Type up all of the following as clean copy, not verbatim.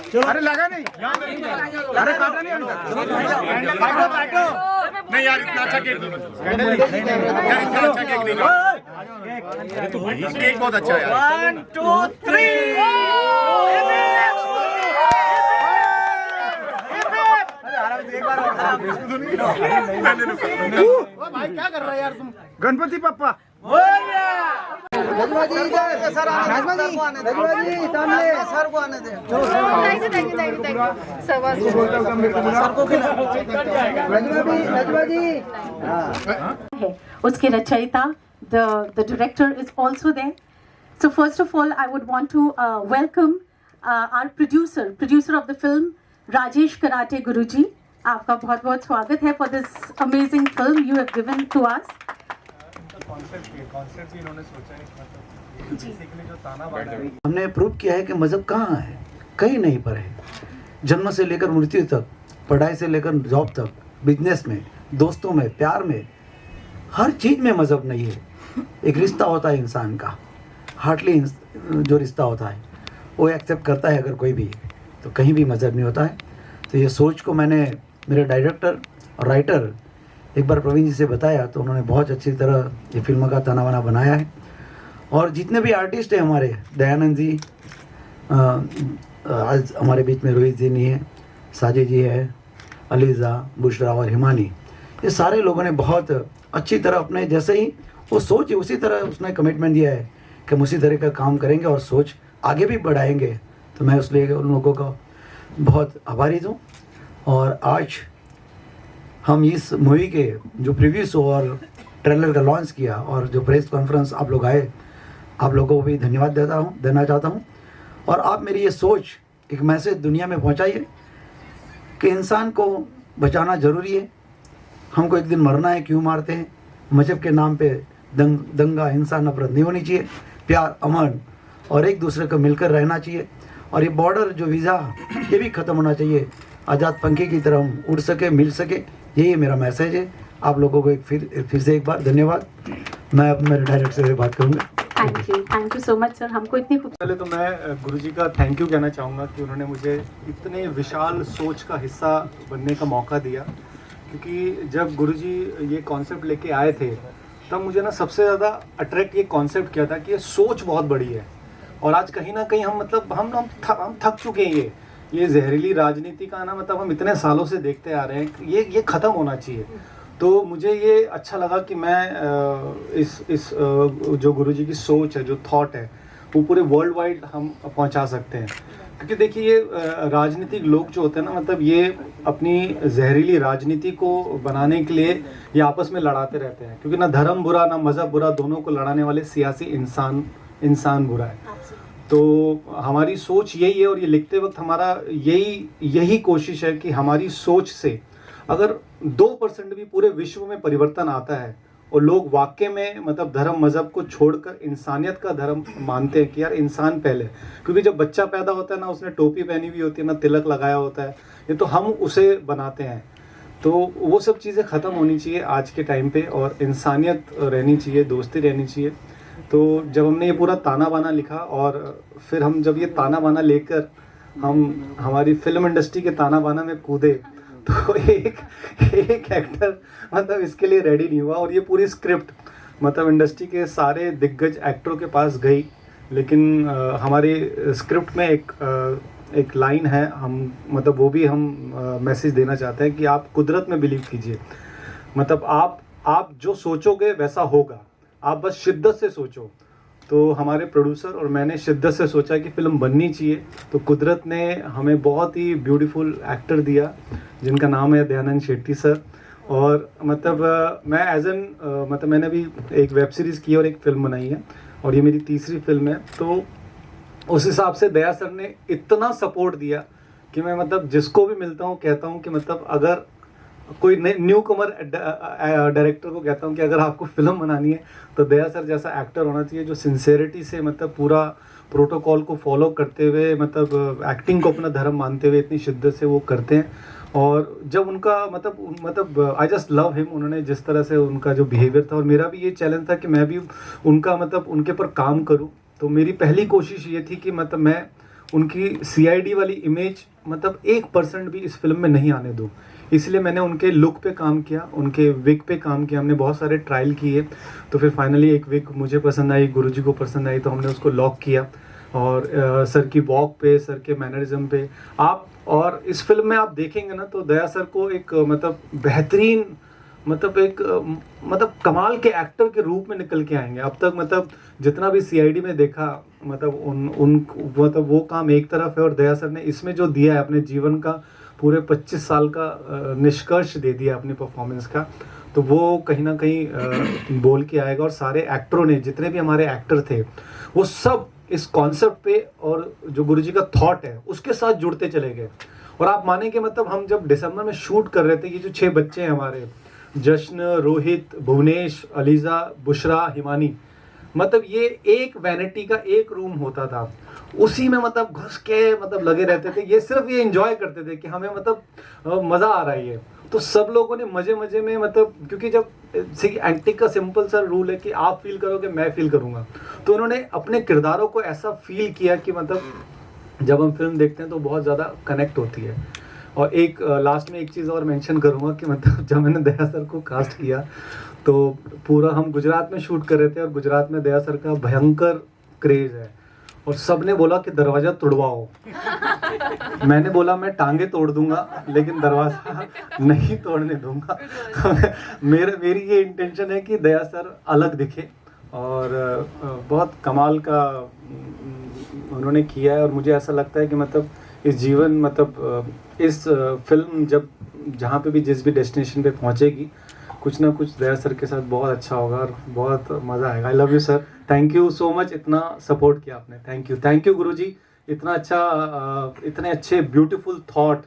अरे लगा नहीं, अरे काटा नहीं, काटो काटो नहीं यार, इतना अच्छा केक नहीं बना यार, इतना अच्छा केक नहीं बना। केक बहुत अच्छा है यार। 1 2 3 भाई क्या कर रहा है यार तुम? गणपति पप्पा उसके रचयिता the director is also there. So first of all I would want to welcome our producer of the film Rajesh Karate Guruji. आपका बहुत बहुत स्वागत है for this amazing film you have given to us. Concept भी इन्होंने सोचा है, मतलब बेसिकली जो ताना बाना है, हमने प्रूव किया है कि मज़हब कहाँ है, कहीं नहीं पर है। जन्म से लेकर मृत्यु तक, पढ़ाई से लेकर जॉब तक, बिजनेस में, दोस्तों में, प्यार में, हर चीज़ में मज़हब नहीं है। एक रिश्ता होता है इंसान का, हार्टली जो रिश्ता होता है वो एक्सेप्ट करता है अगर कोई भी, तो कहीं भी मज़हब नहीं होता है। तो ये सोच को मैंने मेरे डायरेक्टर और राइटर एक बार प्रवीण जी से बताया, तो उन्होंने बहुत अच्छी तरह ये फिल्म का ताना बाना बनाया है। और जितने भी आर्टिस्ट हैं हमारे, दयानंद जी आज हमारे बीच में, रोहित जी नहीं है, साजिद जी है, अलीज़ा, बुशरा और हिमानी, ये सारे लोगों ने बहुत अच्छी तरह अपने जैसे ही वो सोच है उसी तरह उसने कमिटमेंट दिया है कि हम उसी तरह का काम करेंगे और सोच आगे भी बढ़ाएंगे। तो मैं उसलिए उन लोगों का बहुत आभारी हूँ। और आज हम इस मूवी के जो प्रीव्यू शो और ट्रेलर का लॉन्च किया और जो प्रेस कॉन्फ्रेंस आप लोग आए, आप लोगों को भी धन्यवाद देना चाहता हूँ। और आप मेरी ये सोच एक मैसेज दुनिया में पहुँचाइए कि इंसान को बचाना ज़रूरी है। हमको एक दिन मरना है, क्यों मारते हैं? मजहब के नाम पे दंगा, हिंसा, नफरत नहीं होनी चाहिए। प्यार, अमन और एक दूसरे को मिलकर रहना चाहिए। और ये बॉर्डर जो वीज़ा, ये भी ख़त्म होना चाहिए। आज़ाद पंखी की तरह हम उड़ सके, मिल सके, यही मेरा मैसेज है। आप लोगों को फिर से एक बार धन्यवाद। मैं अब मेरे डायरेक्टर से बात करूँगा। Thank you so much sir. हमको इतनी पहले तो मैं गुरुजी का थैंक यू कहना चाहूँगा कि उन्होंने मुझे इतने विशाल सोच का हिस्सा बनने का मौका दिया। क्योंकि जब गुरुजी ये कॉन्सेप्ट लेके आए थे, तब मुझे ना सबसे ज़्यादा अट्रैक्ट ये कॉन्सेप्ट किया था कि ये सोच बहुत बड़ी है। और आज कहीं ना कहीं हम मतलब हम थक चुके हैं। ये जहरीली राजनीति का ना, मतलब हम इतने सालों से देखते आ रहे हैं, ये ख़त्म होना चाहिए। तो मुझे ये अच्छा लगा कि मैं इस जो गुरुजी की सोच है, जो थॉट है, वो पूरे वर्ल्ड वाइड हम पहुंचा सकते हैं। क्योंकि देखिए ये राजनीतिक लोग जो होते हैं ना, मतलब ये अपनी जहरीली राजनीति को बनाने के लिए ये आपस में लड़ाते रहते हैं। क्योंकि ना धर्म बुरा ना मज़हब बुरा, दोनों को लड़ाने वाले सियासी इंसान बुरा है। तो हमारी सोच यही है। और ये लिखते वक्त हमारा यही कोशिश है कि हमारी सोच से अगर 2% भी पूरे विश्व में परिवर्तन आता है और लोग वाकई में मतलब धर्म मज़हब को छोड़कर इंसानियत का धर्म मानते हैं कि यार इंसान पहले। क्योंकि जब बच्चा पैदा होता है ना, उसने टोपी पहनी हुई होती है ना, तिलक लगाया होता है, ये तो हम उसे बनाते हैं। तो वो सब चीज़ें ख़त्म होनी चाहिए आज के टाइम पे और इंसानियत रहनी चाहिए, दोस्ती रहनी चाहिए। तो जब हमने ये पूरा ताना बाना लिखा और फिर हम जब ये ताना बाना लेकर हम हमारी फिल्म इंडस्ट्री के ताना बाना में कूदे, तो एक एक्टर मतलब इसके लिए रेडी नहीं हुआ। और ये पूरी स्क्रिप्ट मतलब इंडस्ट्री के सारे दिग्गज एक्टरों के पास गई, लेकिन हमारी स्क्रिप्ट में एक लाइन है, हम मतलब वो भी हम मैसेज देना चाहते हैं कि आप कुदरत में बिलीव कीजिए। मतलब आप जो सोचोगे वैसा होगा, आप बस शिद्दत से सोचो। तो हमारे प्रोड्यूसर और मैंने शिद्दत से सोचा कि फ़िल्म बननी चाहिए। तो कुदरत ने हमें बहुत ही ब्यूटीफुल एक्टर दिया जिनका नाम है दयानंद शेट्टी सर। और मतलब मैं मतलब मैंने भी एक वेब सीरीज़ की और एक फ़िल्म बनाई है और ये मेरी तीसरी फिल्म है। तो उस हिसाब से दया सर ने इतना सपोर्ट दिया कि मैं मतलब जिसको भी मिलता हूँ कहता हूँ कि मतलब अगर कोई न्यू कमर डायरेक्टर को कहता हूँ कि अगर आपको फिल्म बनानी है तो दया सर जैसा एक्टर होना चाहिए, जो सिंसेरिटी से मतलब पूरा प्रोटोकॉल को फॉलो करते हुए मतलब एक्टिंग को अपना धर्म मानते हुए इतनी शिद्दत से वो करते हैं। और जब उनका मतलब आई जस्ट लव हिम, उन्होंने जिस तरह से उनका जो बिहेवियर था, और मेरा भी ये चैलेंज था कि मैं भी उनका मतलब उनके पर काम करूँ। तो मेरी पहली कोशिश ये थी कि मतलब मैं उनकी CID वाली इमेज मतलब 1% भी इस फिल्म में नहीं आने दूँ। इसलिए मैंने उनके लुक पे काम किया, उनके विग पे काम किया, हमने बहुत सारे ट्रायल किए। तो फिर फाइनली एक विग मुझे पसंद आई, गुरुजी को पसंद आई, तो हमने उसको लॉक किया। और सर की वॉक पे, सर के मैनरिज्म पे आप, और इस फिल्म में आप देखेंगे ना तो दया सर को एक मतलब बेहतरीन मतलब कमाल के एक्टर के रूप में निकल के आएंगे। अब तक मतलब जितना भी CID में देखा मतलब मतलब वो काम एक तरफ है, और दया सर ने इसमें जो दिया है अपने जीवन का पूरे 25 साल का निष्कर्ष दे दिया अपनी परफॉर्मेंस का, तो वो कहीं ना कहीं बोल के आएगा। और सारे एक्टरों ने, जितने भी हमारे एक्टर थे, वो सब इस कॉन्सेप्ट पे और जो गुरुजी का थॉट है उसके साथ जुड़ते चले गए। और आप मानेंगे मतलब हम जब दिसंबर में शूट कर रहे थे, ये जो 6 बच्चे हैं हमारे, जश्न, रोहित, भुवनेश, अलीजा, बुशरा, हिमानी, मतलब ये एक वैनिटी का एक रूम होता था, उसी में मतलब घुस के मतलब लगे रहते थे। ये सिर्फ ये एंजॉय करते थे कि हमें मतलब मज़ा आ रहा है। तो सब लोगों ने मज़े में मतलब, क्योंकि जब एक्टिंग का सिंपल सा रूल है कि आप फील करोगे मैं फील करूँगा, तो उन्होंने अपने किरदारों को ऐसा फील किया कि मतलब जब हम फिल्म देखते हैं तो बहुत ज़्यादा कनेक्ट होती है। और एक लास्ट में एक चीज़ और मेंशन करूँगा कि मतलब जब मैंने दया सर को कास्ट किया तो पूरा हम गुजरात में शूट कर रहे थे, और गुजरात में दया सर का भयंकर क्रेज़ है, और सब ने बोला कि दरवाज़ा तोड़वाओ। मैंने बोला मैं टांगे तोड़ दूंगा लेकिन दरवाज़ा नहीं तोड़ने दूंगा। मेरी ये इंटेंशन है कि दया सर अलग दिखे, और बहुत कमाल का उन्होंने किया है। और मुझे ऐसा लगता है कि मतलब इस जीवन मतलब इस फिल्म जब जहाँ पे भी जिस भी डेस्टिनेशन पे पहुँचेगी, कुछ ना कुछ दया सर के साथ बहुत अच्छा होगा और बहुत मज़ा आएगा। I love you sir, thank you so much, इतना सपोर्ट किया आपने, थैंक यू गुरुजी, इतना अच्छा इतने अच्छे ब्यूटीफुल थॉट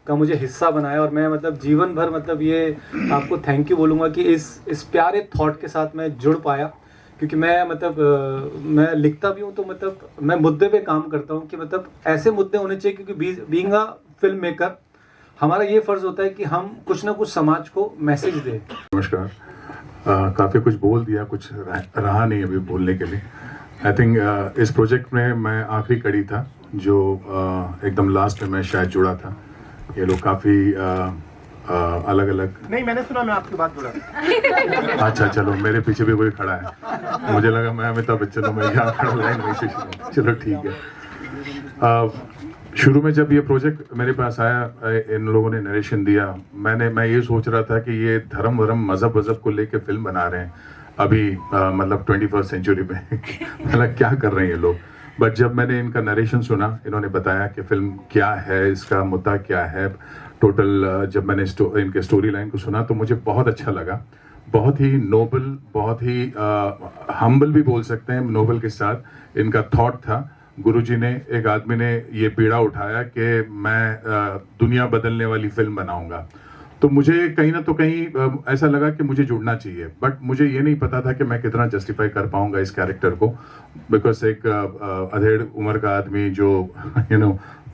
का मुझे हिस्सा बनाया। और मैं मतलब जीवन भर मतलब ये आपको थैंक यू बोलूँगा कि इस प्यारे थॉट के साथ मैं जुड़ पाया, क्योंकि मैं मतलब मैं लिखता भी हूँ तो मतलब मैं मुद्दे पे काम करता हूँ कि मतलब ऐसे मुद्दे होने चाहिए, क्योंकि बीइंग अ फिल्म मेकर हमारा ये फर्ज होता है कि हम कुछ ना कुछ समाज को मैसेज दें। नमस्कार। काफ़ी कुछ बोल दिया, कुछ रहा नहीं अभी बोलने के लिए। आई थिंक इस प्रोजेक्ट में मैं आखिरी कड़ी था जो एकदम लास्ट में मैं शायद जुड़ा था। ये लोग काफ़ी अलग अलग, नहीं मैंने सुना, मैं आपकी बात जुड़ा। अच्छा चलो, मेरे पीछे भी कोई खड़ा है, मुझे लगा मैं अमिताभ बच्चन हूँ, मैं यहाँ खड़ा लाइन वैसे शुरू, चलो ठीक है। शुरू में जब ये प्रोजेक्ट मेरे पास आया, इन लोगों ने नरेशन दिया, मैं ये सोच रहा था कि ये धर्म वरम मज़हब वज़हब को लेके फिल्म बना रहे हैं अभी मतलब 21st सेंचुरी में मतलब क्या कर रहे हैं ये लोग। बट जब मैंने इनका नरेशन सुना, इन्होंने बताया कि फिल्म क्या है, इसका मुद्दा क्या है टोटल, जब मैंने इनके स्टोरी लाइन को सुना तो मुझे बहुत अच्छा लगा। बहुत ही नोबल, बहुत ही हम्बल भी बोल सकते हैं, नोबल के साथ इनका थॉट था। गुरुजी ने, एक आदमी ने ये पीड़ा उठाया कि मैं दुनिया बदलने वाली फिल्म बनाऊंगा, तो मुझे कहीं ना तो कहीं ऐसा लगा कि मुझे जुड़ना चाहिए। बट मुझे ये नहीं पता था कि मैं कितना जस्टिफाई कर पाऊंगा इस कैरेक्टर को, बिकॉज एक अधेड़ उम्र का आदमी जो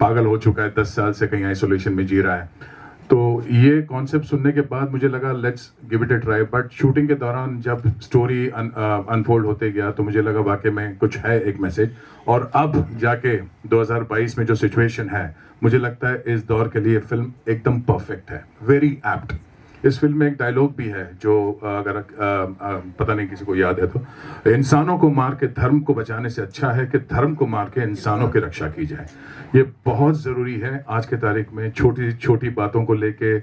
पागल हो चुका है, 10 साल से कहीं आइसोलेशन में जी रहा है, तो ये कॉन्सेप्ट सुनने के बाद मुझे लगा let's give it a try. But shooting के दौरान जब स्टोरी अनफोल्ड होते गया तो मुझे लगा वाकई में कुछ है एक मैसेज। और अब जाके 2022 में जो सिचुएशन है, मुझे लगता है इस दौर के लिए फिल्म एकदम परफेक्ट है, वेरी एप्ट। इस फिल्म में एक डायलॉग भी है जो अगर पता नहीं किसी को याद है तो, इंसानों को मार के धर्म को बचाने से अच्छा है कि धर्म को मार के इंसानों की रक्षा की जाए। ये बहुत ज़रूरी है आज के तारीख में। छोटी छोटी बातों को लेके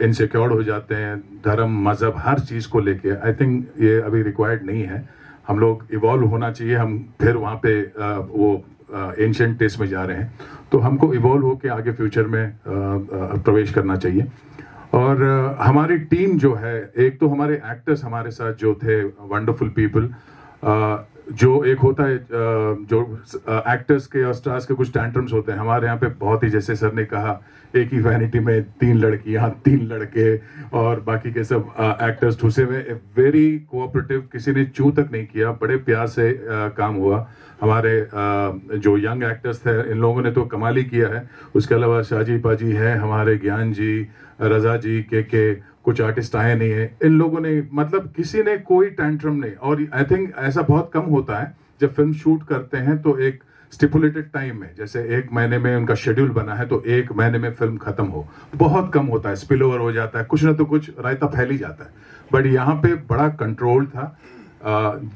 इनसिक्योर हो जाते हैं, धर्म मज़हब हर चीज़ को लेके। आई थिंक ये अभी रिक्वायर्ड नहीं है, हम लोग इवॉल्व होना चाहिए। हम फिर वहाँ पे वो एंशिएंट टेस्ट में जा रहे हैं, तो हमको इवॉल्व होके आगे फ्यूचर में प्रवेश करना चाहिए। और हमारी टीम जो है, एक तो हमारे एक्टर्स हमारे साथ जो थे, वंडरफुल पीपल। जो एक होता है जो एक्टर्स के और स्टार्स के कुछ टैंट्रम्स होते हैं, हमारे यहाँ पे बहुत ही, जैसे सर ने कहा, एक ही वैनिटी में 3 लड़कियाँ 3 लड़के और बाकी के सब एक्टर्स ठुसे हुए, वेरी कोऑपरेटिव, किसी ने चू तक नहीं किया, बड़े प्यार से काम हुआ। हमारे जो यंग एक्टर्स थे, इन लोगों ने तो कमाल ही किया है। उसके अलावा शाहजी पाजी है, हमारे ज्ञान जी, रजा जी, के कुछ आर्टिस्ट आए नहीं है, इन लोगों ने मतलब किसी ने कोई टैंट्रम नहीं। और आई थिंक ऐसा बहुत कम होता है जब फिल्म शूट करते हैं तो एक स्टिपुलेटेड टाइम में, जैसे 1 महीने में उनका शेड्यूल बना है तो 1 महीने में फिल्म खत्म हो, बहुत कम होता है, स्पिल ओवर हो जाता है, कुछ ना तो कुछ रायता फैल ही जाता है। बट यहाँ पे बड़ा कंट्रोल था।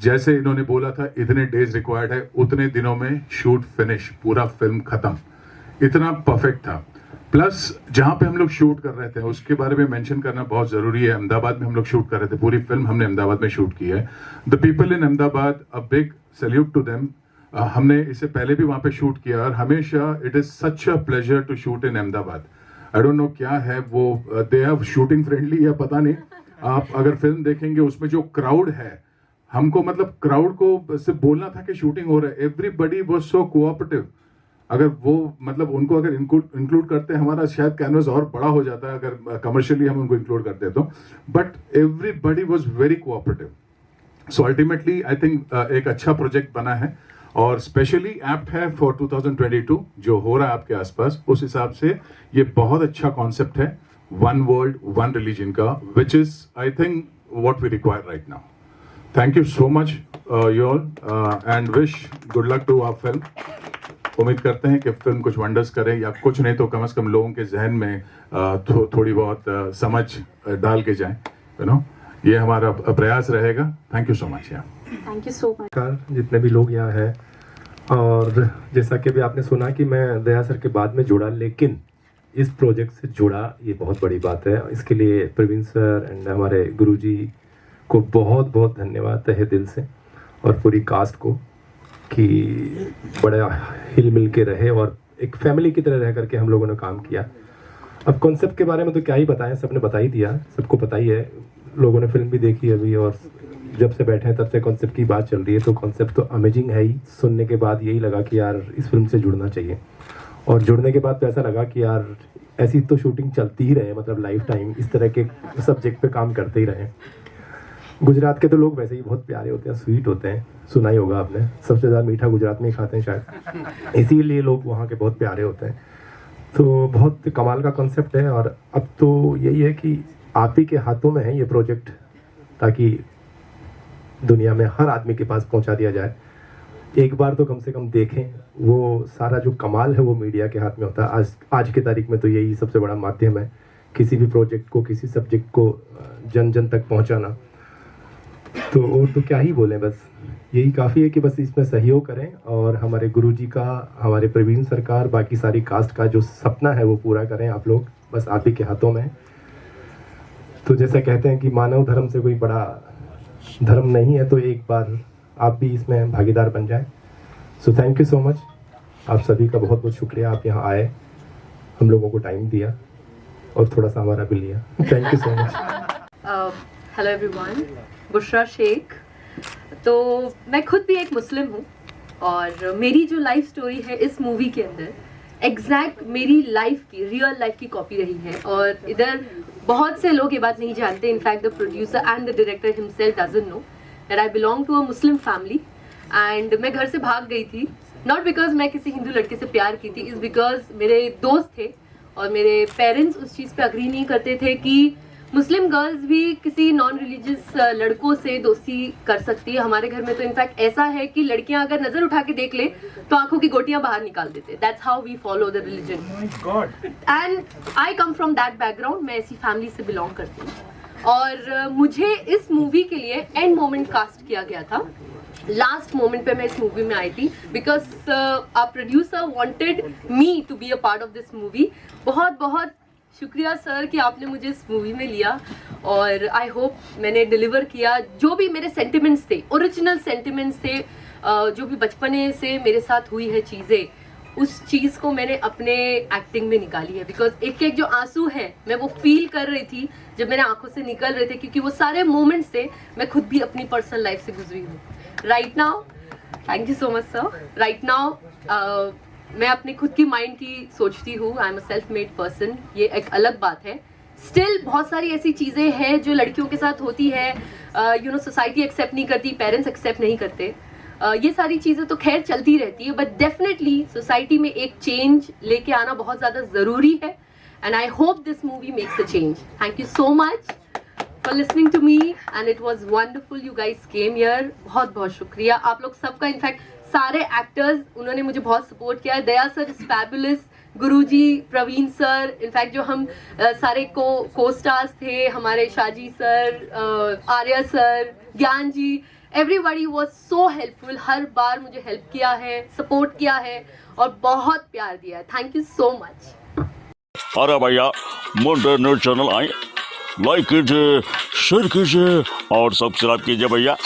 जैसे इन्होंने बोला था इतने डेज रिक्वायर्ड है, उतने दिनों में शूट फिनिश, पूरा फिल्म खत्म, इतना परफेक्ट था। प्लस जहाँ पे हम लोग शूट कर रहे थे उसके बारे में मेंशन करना बहुत ज़रूरी है। अहमदाबाद में हम लोग शूट कर रहे थे, पूरी फिल्म हमने अहमदाबाद में शूट की है। The people in Ahmedabad, a big salute to them. हमने इससे पहले भी वहाँ पे शूट किया और हमेशा it is such a pleasure to shoot in Ahmedabad. I don't know क्या है वो, दे हैव शूटिंग फ्रेंडली या पता नहीं। आप अगर फिल्म देखेंगे उसमें जो क्राउड है, हमको मतलब क्राउड को सिर्फ बोलना था कि शूटिंग हो रहा है, एवरीबडी वाज सो कोऑपरेटिव। अगर वो मतलब उनको अगर इंक्लूड करते हैं, हमारा शायद कैनवस और बड़ा हो जाता है अगर कमर्शियली हम उनको इंक्लूड करते हैं तो, but everybody was very cooperative. So ultimately I think एक अच्छा प्रोजेक्ट बना है और स्पेशली एप्ट है फॉर 2022 जो हो रहा है आपके आसपास। उस हिसाब से ये बहुत अच्छा कॉन्सेप्ट है, वन वर्ल्ड वन रिलीजन का, which is I think what we require right now. Thank you so much you all and wish good luck to our film. उम्मीद करते हैं कि फिल्म कुछ वंडर्स करे, या कुछ नहीं तो कम से कम लोगों के जहन में थोड़ी बहुत समझ डाल के जाए, यू नो, ये हमारा प्रयास रहेगा। Thank you so much. Thank you so much. जितने भी लोग यहाँ हैं, और जैसा कि अभी आपने सुना कि मैं दया सर के बाद में जुड़ा, लेकिन इस प्रोजेक्ट से जुड़ा ये बहुत बड़ी बात है। इसके लिए प्रवीण सर एंड हमारे गुरुजी को बहुत बहुत धन्यवाद तहे दिल से, और पूरी कास्ट को कि बड़ा हिल मिल के रहे और एक फैमिली की तरह रह करके हम लोगों ने काम किया। अब कॉन्सेप्ट के बारे में तो क्या ही बताएं, सबने बता ही दिया, सबको पता ही है, लोगों ने फिल्म भी देखी अभी, और जब से बैठे हैं तब से कॉन्सेप्ट की बात चल रही है। तो कॉन्सेप्ट तो अमेजिंग है ही। सुनने के बाद यही लगा कि यार इस फिल्म से जुड़ना चाहिए, और जुड़ने के बाद तो ऐसा लगा कि यार ऐसी तो शूटिंग चलती ही रहे, मतलब लाइफ टाइम इस तरह के सब्जेक्ट पे काम करते ही रहें। गुजरात के तो लोग वैसे ही बहुत प्यारे होते हैं, स्वीट होते हैं, सुना ही होगा आपने, सबसे ज़्यादा मीठा गुजरात में ही खाते हैं शायद, इसीलिए लोग वहाँ के बहुत प्यारे होते हैं। तो बहुत कमाल का कॉन्सेप्ट है, और अब तो यही है कि आप ही के हाथों में है ये प्रोजेक्ट, ताकि दुनिया में हर आदमी के पास पहुंचा दिया जाए। एक बार तो कम से कम देखें, वो सारा जो कमाल है वो मीडिया के हाथ में होता है। आज की तारीख में तो यही सबसे बड़ा माध्यम है, किसी भी प्रोजेक्ट को, किसी सब्जेक्ट को जन जन तक पहुंचाना। तो और तो क्या ही बोलें, बस यही काफ़ी है कि बस इसमें सहयोग करें, और हमारे गुरुजी का, हमारे प्रवीण सरकार, बाकी सारी कास्ट का जो सपना है वो पूरा करें आप लोग, बस आप ही के हाथों में है। तो जैसा कहते हैं कि मानव धर्म से कोई बड़ा धर्म नहीं है, तो एक बार आप भी इसमें भागीदार बन जाएं। So thank you so much, आप सभी का बहुत बहुत शुक्रिया, आप यहाँ आए, हम लोगों को टाइम दिया और थोड़ा सा हमारा भी लिया। Thank you so much. Hello everyone, Bushra Shaikh. तो मैं खुद भी एक मुस्लिम हूँ, और मेरी जो लाइफ स्टोरी है इस मूवी के अंदर एग्जैक्ट मेरी लाइफ की, रियल लाइफ की कॉपी रही है। और इधर बहुत से लोग ये बात नहीं जानते, in fact the producer and the director himself doesn't know that I belong to a Muslim family. And मैं घर से भाग गई थी, नॉट बिकॉज मैं किसी हिंदू लड़के से प्यार की थी, इज़ बिकॉज मेरे दोस्त थे और मेरे पेरेंट्स उस चीज़ पे अग्री नहीं करते थे कि मुस्लिम गर्ल्स भी किसी नॉन रिलीजियस लड़कों से दोस्ती कर सकती है। हमारे घर में तो इनफैक्ट ऐसा है कि लड़कियां अगर नजर उठा के देख ले तो आंखों की गोटियां बाहर निकाल देते। That's how we follow the religion, and I come from that background. मैं ऐसी फैमिली से बिलोंग करती हूँ, और मुझे इस मूवी के लिए एंड मोमेंट कास्ट किया गया था। लास्ट मोमेंट पे मैं इस मूवी में आई थी, because our producer wanted me to be a part of this movie. बहुत बहुत शुक्रिया सर कि आपने मुझे इस मूवी में लिया, और आई होप मैंने डिलीवर किया। जो भी मेरे सेंटिमेंट्स थे, ओरिजिनल सेंटिमेंट्स थे, जो भी बचपने से मेरे साथ हुई है चीज़ें, उस चीज़ को मैंने अपने एक्टिंग में निकाली है। बिकॉज एक एक जो आंसू है मैं वो फील कर रही थी जब मेरे आंखों से निकल रहे थे, क्योंकि वो सारे मोमेंट्स से मैं खुद भी अपनी पर्सनल लाइफ से गुजरी हूँ। Right now, thank you so much sir. Right now मैं अपने खुद की माइंड की सोचती हूँ, I am a self made person, ये एक अलग बात है। स्टिल बहुत सारी ऐसी चीज़ें हैं जो लड़कियों के साथ होती है, यू नो, सोसाइटी एक्सेप्ट नहीं करती, पेरेंट्स एक्सेप्ट नहीं करते, ये सारी चीज़ें तो खैर चलती रहती है, बट डेफिनेटली सोसाइटी में एक चेंज लेके आना बहुत ज़्यादा ज़रूरी है, and I hope this movie makes a change. Thank you so much for listening to me, and it was wonderful, you guys came here. बहुत बहुत शुक्रिया आप लोग सबका। इनफैक्ट सारे एक्टर्स, उन्होंने मुझे बहुत सपोर्ट किया है. Daya sir is fabulous, Guruji, Praveen sir, in fact जो हम सारे को स्टार्स थे, हमारे शाजी सर, आर्या सर, ज्ञान जी, एवरीबॉडी वाज सो हेल्पफुल. हर बार मुझे हेल्प किया है, सपोर्ट किया है और बहुत प्यार दिया है. Thank you so much. अरे भैया मुंडे न्यूज चैनल आए, लाइक कीजिए, शेयर कीजिए और सब्सक्राइब कीजिए भैया.